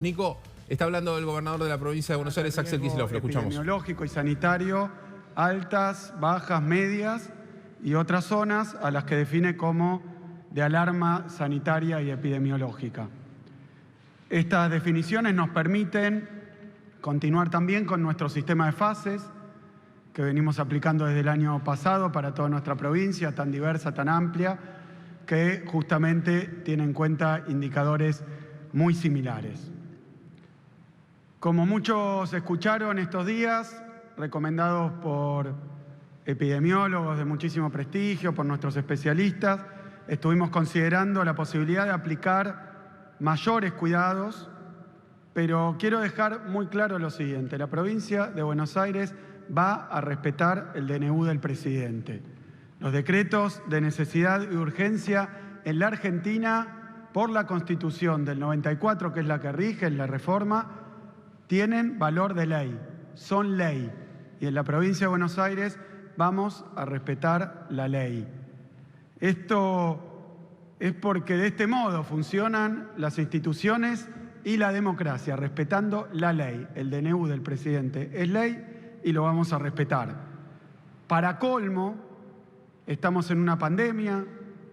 Nico, está hablando el gobernador de la provincia de Buenos Aires, Axel Kicillof. Lo escuchamos. Epidemiológico y sanitario, altas, bajas, medias y otras zonas a las que define como de alarma sanitaria y epidemiológica. Estas definiciones nos permiten continuar también con nuestro sistema de fases que venimos aplicando desde el año pasado para toda nuestra provincia, tan diversa, tan amplia, que justamente tiene en cuenta indicadores muy similares. Como muchos escucharon estos días, recomendados por epidemiólogos de muchísimo prestigio, por nuestros especialistas, estuvimos considerando la posibilidad de aplicar mayores cuidados, pero quiero dejar muy claro lo siguiente: la provincia de Buenos Aires va a respetar el DNU del presidente. Los decretos de necesidad y urgencia en la Argentina, por la Constitución del 94, que es la que rige en la reforma, tienen valor de ley, son ley. Y en la provincia de Buenos Aires vamos a respetar la ley. Esto es porque de este modo funcionan las instituciones y la democracia, respetando la ley. El DNU del presidente es ley y lo vamos a respetar. Para colmo, estamos en una pandemia,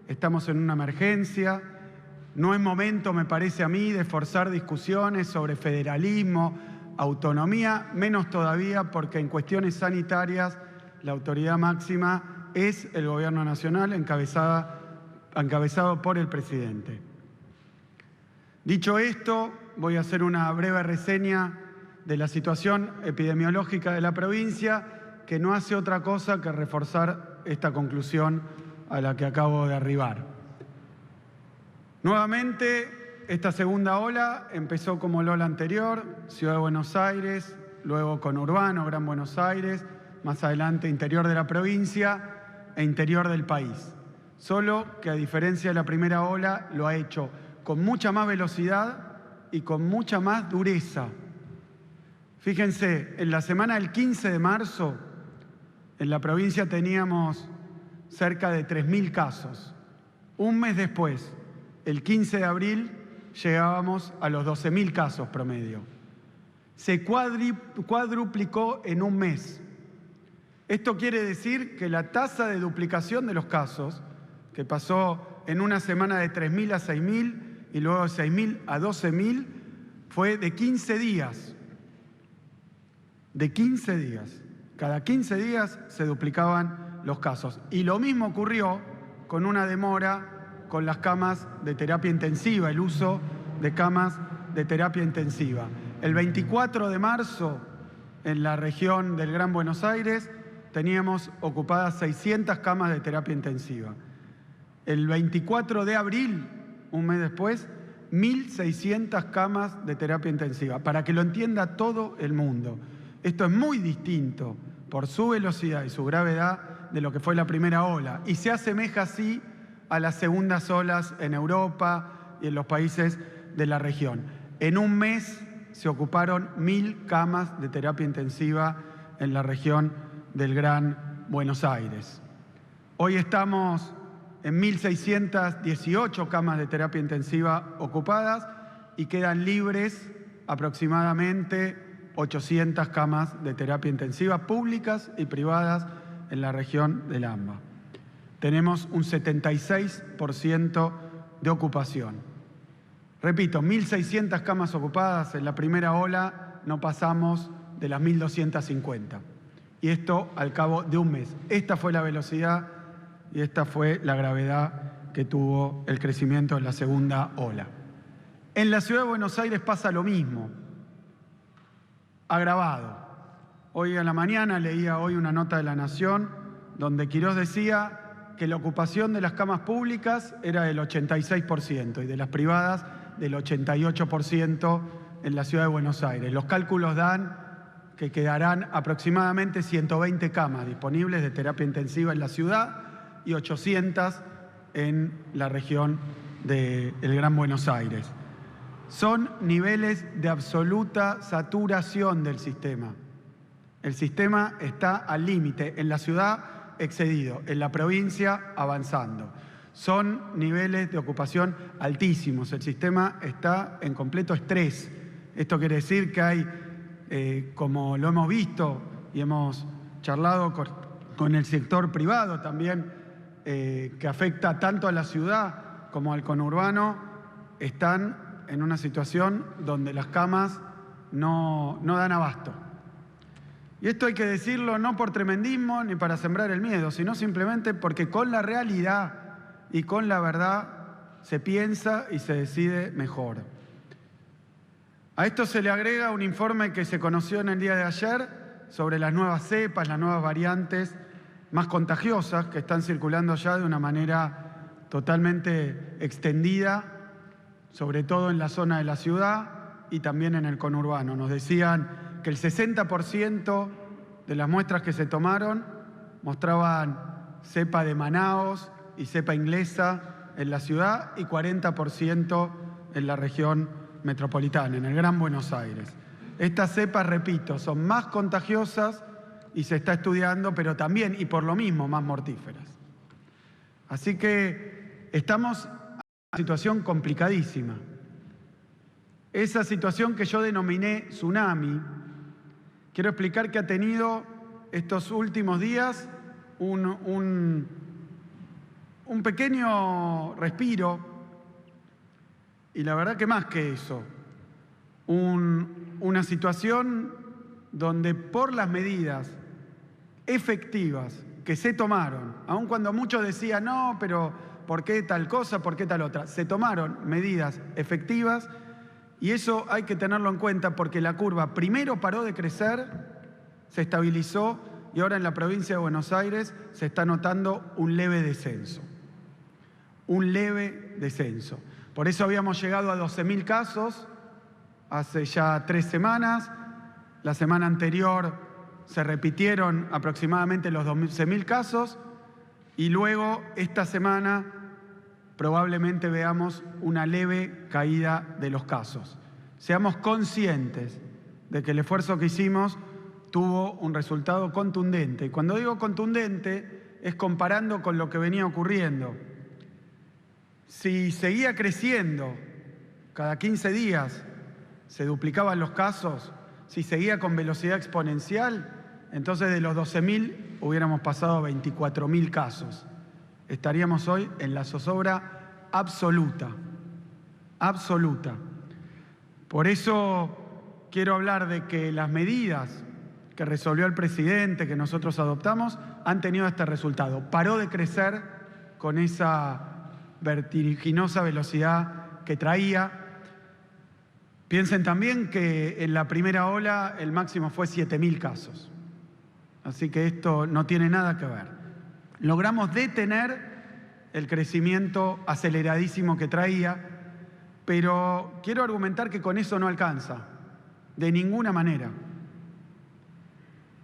estamos en una emergencia. No es momento, me parece a mí, de forzar discusiones sobre federalismo, autonomía, menos todavía porque en cuestiones sanitarias la autoridad máxima es el Gobierno Nacional encabezado por el presidente. Dicho esto, voy a hacer una breve reseña de la situación epidemiológica de la provincia, que no hace otra cosa que reforzar esta conclusión a la que acabo de arribar. Nuevamente, esta segunda ola empezó como la ola anterior, Ciudad de Buenos Aires, luego conurbano, Gran Buenos Aires, más adelante interior de la provincia e interior del país. Solo que a diferencia de la primera ola, lo ha hecho con mucha más velocidad y con mucha más dureza. Fíjense, en la semana del 15 de marzo, en la provincia teníamos cerca de 3.000 casos. Un mes después, el 15 de abril, llegábamos a los 12.000 casos promedio. Se cuadruplicó en un mes. Esto quiere decir que la tasa de duplicación de los casos, que pasó en una semana de 3.000 a 6.000 y luego de 6.000 a 12.000, fue de 15 días. De 15 días. Cada 15 días se duplicaban los casos. Y lo mismo ocurrió con una demora con las camas de terapia intensiva, el uso de camas de terapia intensiva. El 24 de marzo, en la región del Gran Buenos Aires, teníamos ocupadas 600 camas de terapia intensiva. El 24 de abril, un mes después, 1.600 camas de terapia intensiva, para que lo entienda todo el mundo. Esto es muy distinto, por su velocidad y su gravedad, de lo que fue la primera ola, y se asemeja así a las segundas olas en Europa y en los países de la región. En un mes se ocuparon 1.000 camas de terapia intensiva en la región del Gran Buenos Aires. Hoy estamos en 1.618 camas de terapia intensiva ocupadas y quedan libres aproximadamente 800 camas de terapia intensiva públicas y privadas en la región del AMBA. Tenemos un 76% de ocupación. Repito, 1.600 camas ocupadas. En la primera ola no pasamos de las 1.250. Y esto al cabo de un mes. Esta fue la velocidad y esta fue la gravedad que tuvo el crecimiento en la segunda ola. En la Ciudad de Buenos Aires pasa lo mismo, agravado. Hoy a la mañana leía una nota de La Nación donde Quirós decía que la ocupación de las camas públicas era del 86% y de las privadas del 88% en la Ciudad de Buenos Aires. Los cálculos dan que quedarán aproximadamente 120 camas disponibles de terapia intensiva en la ciudad y 800 en la región del Gran Buenos Aires. Son niveles de absoluta saturación del sistema. El sistema está al límite. En la ciudad, excedido, en la provincia avanzando. Son niveles de ocupación altísimos. El sistema está en completo estrés. Esto quiere decir que hay, como lo hemos visto y hemos charlado con el sector privado también, que afecta tanto a la ciudad como al conurbano, están en una situación donde las camas no dan abasto. Y esto hay que decirlo no por tremendismo ni para sembrar el miedo, sino simplemente porque con la realidad y con la verdad se piensa y se decide mejor. A esto se le agrega un informe que se conoció en el día de ayer sobre las nuevas cepas, las nuevas variantes más contagiosas que están circulando ya de una manera totalmente extendida, sobre todo en la zona de la ciudad y también en el conurbano. Nos decían que el 60% de las muestras que se tomaron mostraban cepa de Manaos y cepa inglesa en la ciudad y 40% en la región metropolitana, en el Gran Buenos Aires. Estas cepas, repito, son más contagiosas y se está estudiando, pero también, y por lo mismo, más mortíferas. Así que estamos en una situación complicadísima. Esa situación que yo denominé tsunami, quiero explicar que ha tenido estos últimos días un pequeño respiro, y la verdad que más que eso, una situación donde por las medidas efectivas que se tomaron, aun cuando muchos decían, no, pero ¿por qué tal cosa, por qué tal otra? Se tomaron medidas efectivas y eso hay que tenerlo en cuenta porque la curva primero paró de crecer, se estabilizó y ahora en la provincia de Buenos Aires se está notando un leve descenso. Un leve descenso. Por eso habíamos llegado a 12.000 casos hace ya 3 semanas. La semana anterior se repitieron aproximadamente los 12.000 casos y luego esta semana probablemente veamos una leve caída de los casos. Seamos conscientes de que el esfuerzo que hicimos tuvo un resultado contundente. Y cuando digo contundente es comparando con lo que venía ocurriendo. Si seguía creciendo, cada 15 días se duplicaban los casos, si seguía con velocidad exponencial, entonces de los 12.000 hubiéramos pasado a 24.000 casos. Estaríamos hoy en la zozobra absoluta, absoluta. Por eso quiero hablar de que las medidas que resolvió el presidente, que nosotros adoptamos, han tenido este resultado. Paró de crecer con esa vertiginosa velocidad que traía. Piensen también que en la primera ola el máximo fue 7.000 casos. Así que esto no tiene nada que ver. Logramos detener el crecimiento aceleradísimo que traía, pero quiero argumentar que con eso no alcanza, de ninguna manera.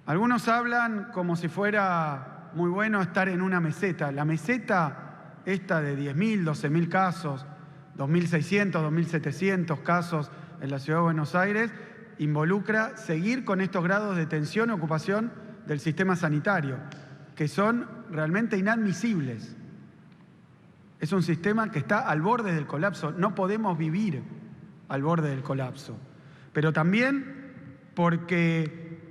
Algunos hablan como si fuera muy bueno estar en una meseta. La meseta esta de 10.000, 12.000 casos, 2.600, 2.700 casos en la Ciudad de Buenos Aires, involucra seguir con estos grados de tensión y ocupación del sistema sanitario, que son realmente inadmisibles. Es un sistema que está al borde del colapso. No podemos vivir al borde del colapso. Pero también porque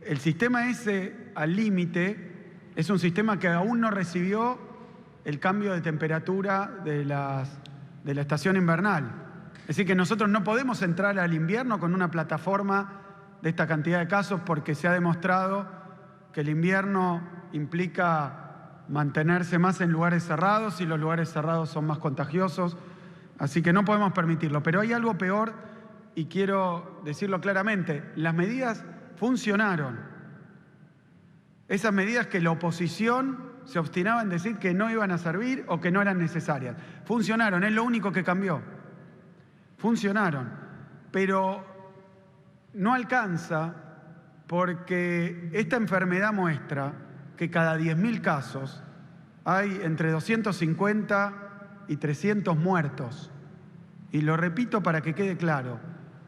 el sistema ese al límite es un sistema que aún no recibió el cambio de temperatura de la estación invernal. Es decir, que nosotros no podemos entrar al invierno con una plataforma de esta cantidad de casos porque se ha demostrado que el invierno implica mantenerse más en lugares cerrados y los lugares cerrados son más contagiosos. Así que no podemos permitirlo. Pero hay algo peor y quiero decirlo claramente. Las medidas funcionaron. Esas medidas que la oposición se obstinaba en decir que no iban a servir o que no eran necesarias. Funcionaron, es lo único que cambió. Funcionaron, pero no alcanza porque esta enfermedad muestra que cada 10.000 casos hay entre 250 y 300 muertos. Y lo repito para que quede claro,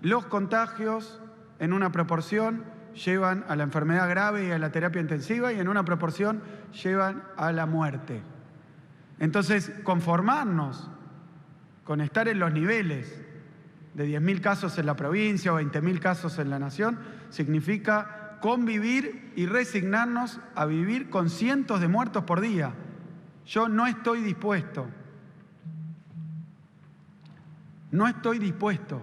los contagios en una proporción llevan a la enfermedad grave y a la terapia intensiva y en una proporción llevan a la muerte. Entonces, conformarnos con estar en los niveles de 10.000 casos en la provincia o 20.000 casos en la nación, significa convivir y resignarnos a vivir con cientos de muertos por día. Yo no estoy dispuesto. No estoy dispuesto.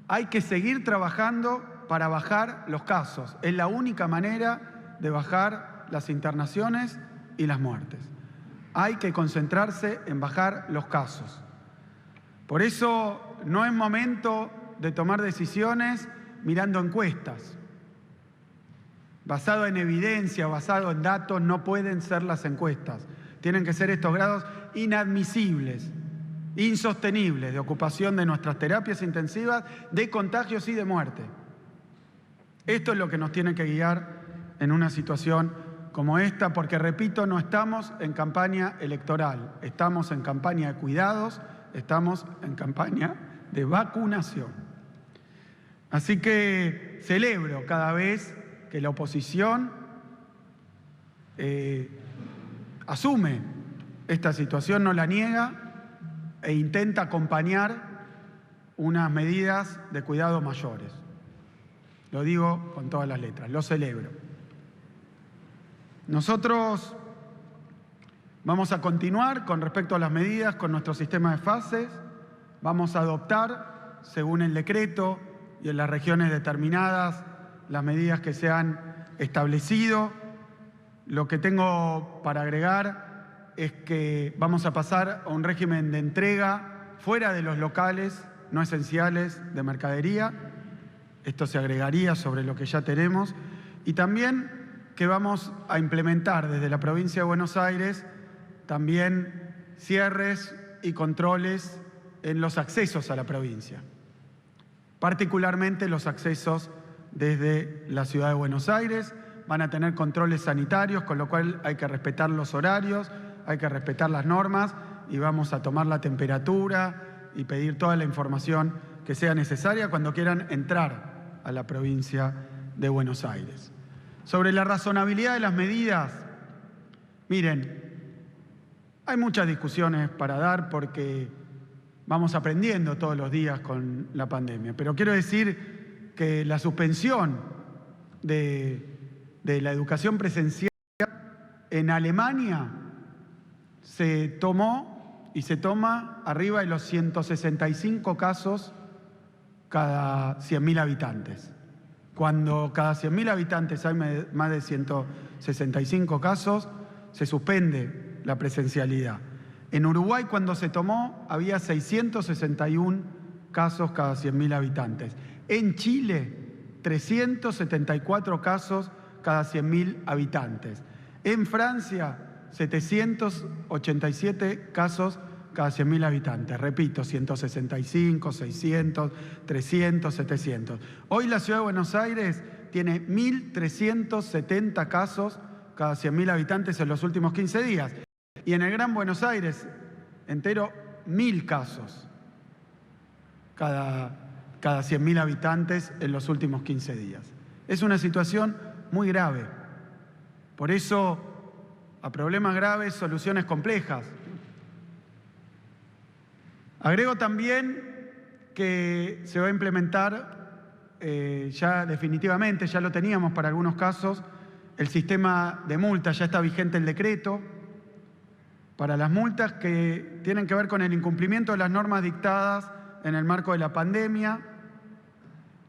Hay que seguir trabajando para bajar los casos. Es la única manera de bajar las internaciones y las muertes. Hay que concentrarse en bajar los casos. Por eso no es momento de tomar decisiones mirando encuestas. Basado en evidencia, basado en datos, no pueden ser las encuestas. Tienen que ser estos grados inadmisibles, insostenibles de ocupación de nuestras terapias intensivas, de contagios y de muerte. Esto es lo que nos tiene que guiar en una situación como esta, porque, repito, no estamos en campaña electoral, estamos en campaña de cuidados, estamos en campaña de vacunación. Así que celebro cada vez que la oposición asume esta situación, no la niega e intenta acompañar unas medidas de cuidado mayores. Lo digo con todas las letras, lo celebro. Nosotros vamos a continuar con respecto a las medidas con nuestro sistema de fases, vamos a adoptar, según el decreto y en las regiones determinadas, las medidas que se han establecido. Lo que tengo para agregar es que vamos a pasar a un régimen de entrega fuera de los locales no esenciales de mercadería. Esto se agregaría sobre lo que ya tenemos. Y también que vamos a implementar desde la provincia de Buenos Aires también cierres y controles en los accesos a la provincia, particularmente los accesos desde la ciudad de Buenos Aires. Van a tener controles sanitarios, con lo cual hay que respetar los horarios, hay que respetar las normas y vamos a tomar la temperatura y pedir toda la información que sea necesaria cuando quieran entrar a la provincia de Buenos Aires. Sobre la razonabilidad de las medidas, miren, hay muchas discusiones para dar porque vamos aprendiendo todos los días con la pandemia, pero quiero decir que la suspensión de la educación presencial en Alemania se tomó y se toma arriba de los 165 casos cada 100.000 habitantes. Cuando cada 100.000 habitantes hay más de 165 casos, se suspende la presencialidad. En Uruguay, cuando se tomó, había 661 casos cada 100.000 habitantes. En Chile, 374 casos cada 100.000 habitantes. En Francia, 787 casos cada 100.000 habitantes. Repito, 165, 600, 300, 700. Hoy la Ciudad de Buenos Aires tiene 1.370 casos cada 100.000 habitantes en los últimos 15 días. Y en el Gran Buenos Aires entero, 1.000 casos cada 100.000 habitantes en los últimos 15 días. Es una situación muy grave. Por eso, a problemas graves, soluciones complejas. Agrego también que se va a implementar ya definitivamente, ya lo teníamos para algunos casos, el sistema de multas. Ya está vigente el decreto para las multas que tienen que ver con el incumplimiento de las normas dictadas en el marco de la pandemia.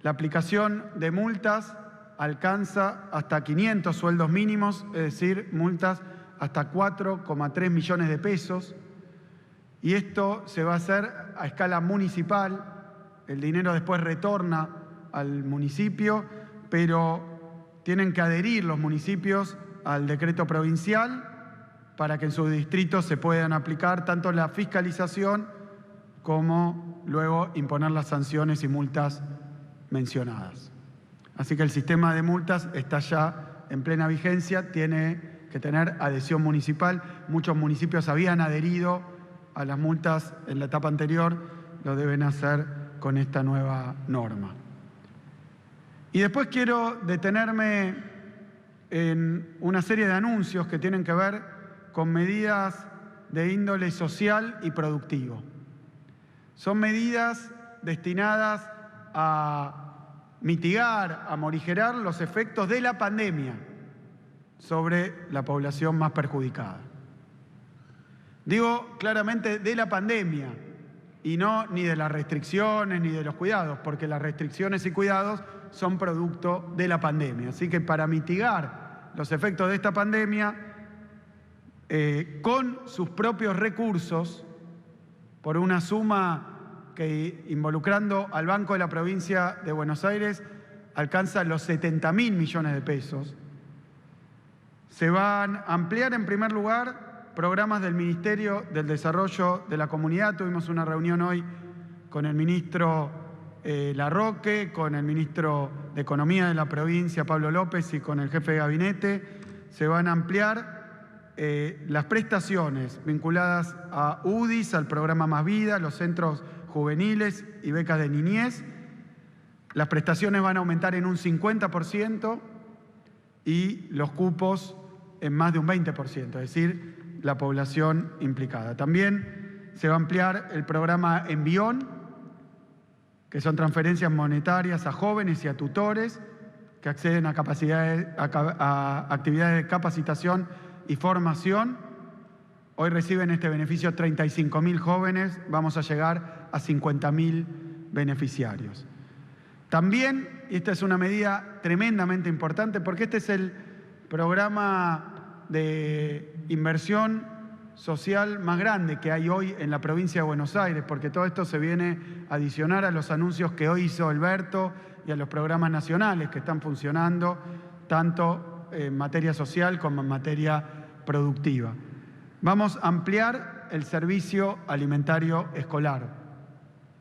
La aplicación de multas alcanza hasta 500 sueldos mínimos, es decir, multas hasta 4,3 millones de pesos. Y esto se va a hacer a escala municipal. El dinero después retorna al municipio, pero tienen que adherir los municipios al decreto provincial para que en sus distritos se puedan aplicar tanto la fiscalización como luego imponer las sanciones y multas mencionadas. Así que el sistema de multas está ya en plena vigencia, tiene que tener adhesión municipal. Muchos municipios habían adherido a las multas en la etapa anterior, lo deben hacer con esta nueva norma. Y después quiero detenerme en una serie de anuncios que tienen que ver con medidas de índole social y productivo. Son medidas destinadas a mitigar, a morigerar los efectos de la pandemia sobre la población más perjudicada. Digo claramente de la pandemia y no ni de las restricciones ni de los cuidados, porque las restricciones y cuidados son producto de la pandemia. Así que para mitigar los efectos de esta pandemia, con sus propios recursos, por una suma que, involucrando al Banco de la Provincia de Buenos Aires, alcanza los 70.000 millones de pesos, se van a ampliar en primer lugar programas del Ministerio del Desarrollo de la Comunidad. Tuvimos una reunión hoy con el ministro Larroque, con el ministro de Economía de la provincia, Pablo López, y con el jefe de gabinete. Se van a ampliar las prestaciones vinculadas a UDIs, al programa Más Vida, los centros juveniles y becas de niñez. Las prestaciones van a aumentar en un 50% y los cupos en más de un 20%, es decir, la población implicada. También se va a ampliar el programa Envión, que son transferencias monetarias a jóvenes y a tutores que acceden a actividades de capacitación y formación. Hoy reciben este beneficio 35.000 jóvenes, vamos a llegar a 50.000 beneficiarios. También, y esta es una medida tremendamente importante, porque este es el programa de inversión social más grande que hay hoy en la provincia de Buenos Aires, porque todo esto se viene a adicionar a los anuncios que hoy hizo Alberto y a los programas nacionales que están funcionando, tanto en materia social como en materia productiva. Vamos a ampliar el servicio alimentario escolar.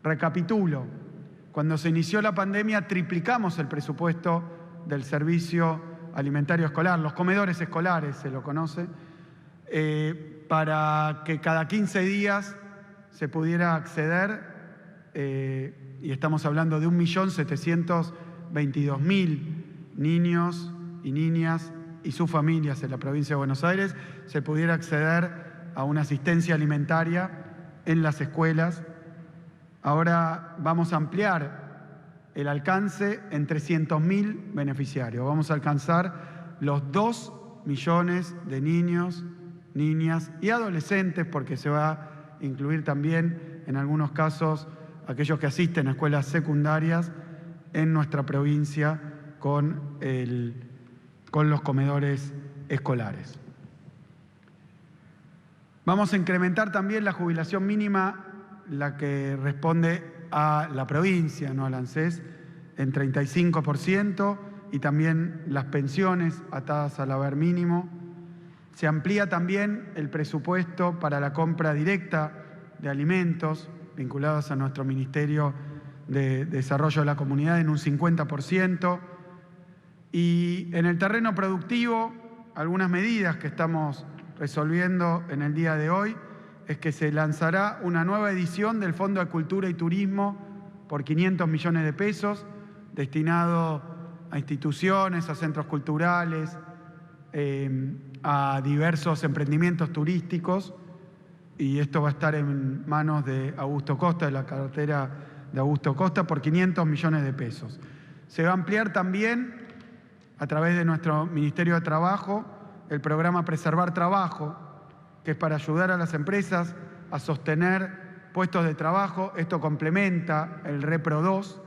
Recapitulo, cuando se inició la pandemia triplicamos el presupuesto del servicio alimentario escolar, los comedores escolares se lo conoce, para que cada 15 días se pudiera acceder, y estamos hablando de 1.722.000 niños y niñas y sus familias en la provincia de Buenos Aires, se pudiera acceder a una asistencia alimentaria en las escuelas. Ahora vamos a ampliar el alcance en 300.000 beneficiarios. Vamos a alcanzar los 2 millones de niños, niñas y adolescentes, porque se va a incluir también, en algunos casos, aquellos que asisten a escuelas secundarias en nuestra provincia con los comedores escolares. Vamos a incrementar también la jubilación mínima, la que responde a la provincia, no al ANSES, en 35%, y también las pensiones atadas al haber mínimo. Se amplía también el presupuesto para la compra directa de alimentos vinculados a nuestro Ministerio de Desarrollo de la Comunidad en un 50%. Y en el terreno productivo, algunas medidas que estamos resolviendo en el día de hoy es que se lanzará una nueva edición del Fondo de Cultura y Turismo por 500 millones de pesos, destinado a instituciones, a centros culturales, a diversos emprendimientos turísticos, y esto va a estar en manos de Augusto Costa, de la cartera de Augusto Costa, por 500 millones de pesos. Se va a ampliar también, a través de nuestro Ministerio de Trabajo, el programa Preservar Trabajo, que es para ayudar a las empresas a sostener puestos de trabajo. Esto complementa el Repro 2,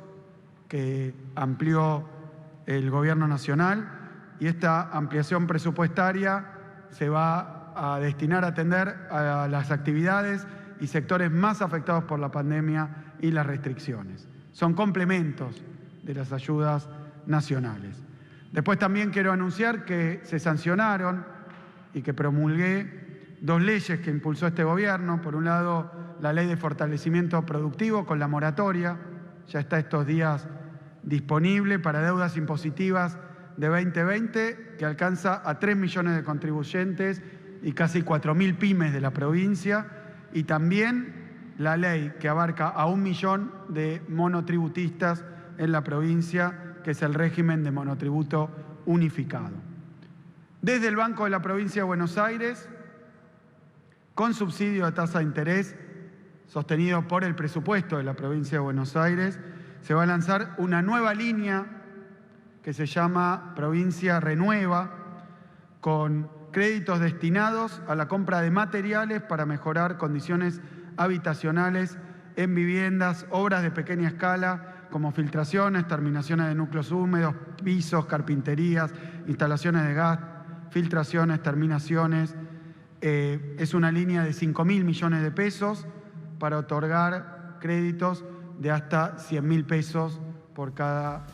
que amplió el Gobierno Nacional, y esta ampliación presupuestaria se va a destinar a atender a las actividades y sectores más afectados por la pandemia y las restricciones. Son complementos de las ayudas nacionales. Después también quiero anunciar que se sancionaron y que promulgué 2 leyes que impulsó este gobierno. Por un lado, la Ley de Fortalecimiento Productivo con la moratoria, ya está estos días disponible para deudas impositivas de 2020, que alcanza a 3 millones de contribuyentes y casi 4.000 pymes de la provincia, y también la ley que abarca a 1 millón de monotributistas en la provincia, que es el régimen de monotributo unificado. Desde el Banco de la Provincia de Buenos Aires, con subsidio de tasa de interés sostenido por el presupuesto de la provincia de Buenos Aires, se va a lanzar una nueva línea que se llama Provincia Renueva, con créditos destinados a la compra de materiales para mejorar condiciones habitacionales en viviendas, obras de pequeña escala, como filtraciones, terminaciones de núcleos húmedos, pisos, carpinterías, instalaciones de gas, filtraciones, terminaciones. Es una línea de 5.000 millones de pesos para otorgar créditos de hasta 100.000 pesos por cada